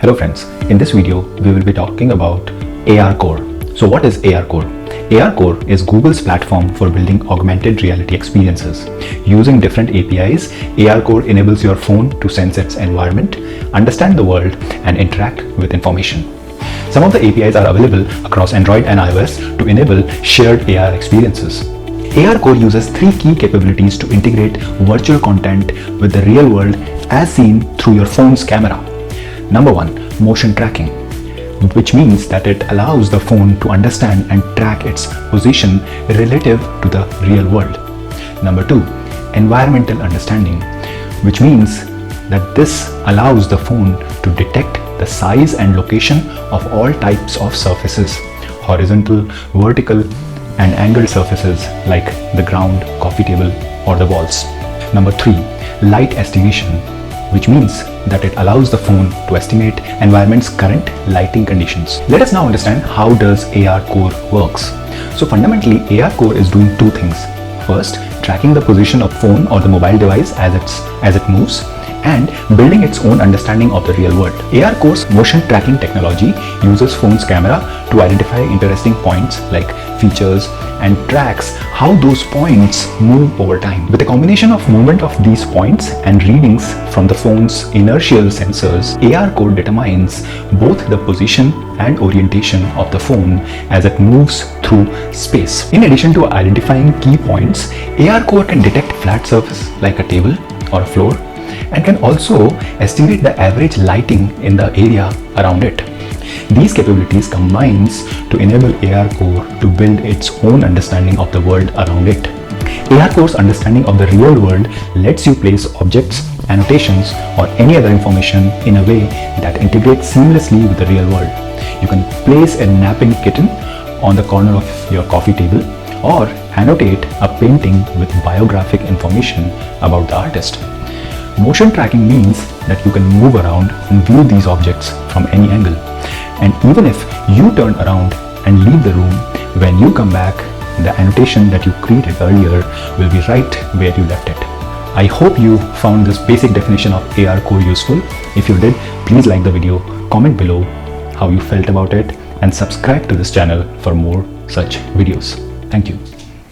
Hello friends, in this video we will be talking about ARCore. So what is ARCore? ARCore is Google's platform for building augmented reality experiences. Using different APIs, ARCore enables your phone to sense its environment, understand the world, and interact with information. Some of the APIs are available across Android and iOS to enable shared AR experiences. ARCore uses three key capabilities to integrate virtual content with the real world as seen through your phone's camera. Number one, motion tracking, which means that it allows the phone to understand and track its position relative to the real world. Number two, environmental understanding, which means that this allows the phone to detect the size and location of all types of surfaces, horizontal, vertical, and angled surfaces like the ground, coffee table, or the walls. Number three, light estimation, which means that it allows the phone to estimate environment's current lighting conditions. Let us now understand how does ARCore works. So fundamentally, ARCore is doing two things. First, tracking the position of phone or the mobile device as it moves, and building its own understanding of the real world. ARCore's motion tracking technology uses phone's camera to identify interesting points like features and tracks how those points move over time. With a combination of movement of these points and readings from the phone's inertial sensors, ARCore determines both the position and orientation of the phone as it moves through space. In addition to identifying key points, ARCore can detect flat surface like a table or a floor, and can also estimate the average lighting in the area around it. These capabilities combines to enable ARCore to build its own understanding of the world around it. ARCore's understanding of the real world lets you place objects, annotations, or any other information in a way that integrates seamlessly with the real world. You can place a napping kitten on the corner of your coffee table, or annotate a painting with biographic information about the artist. Motion tracking means that you can move around and view these objects from any angle. And even if you turn around and leave the room, when you come back, the annotation that you created earlier will be right where you left it. I hope you found this basic definition of ARCore useful. If you did, please like the video, comment below how you felt about it, and subscribe to this channel for more such videos. Thank you.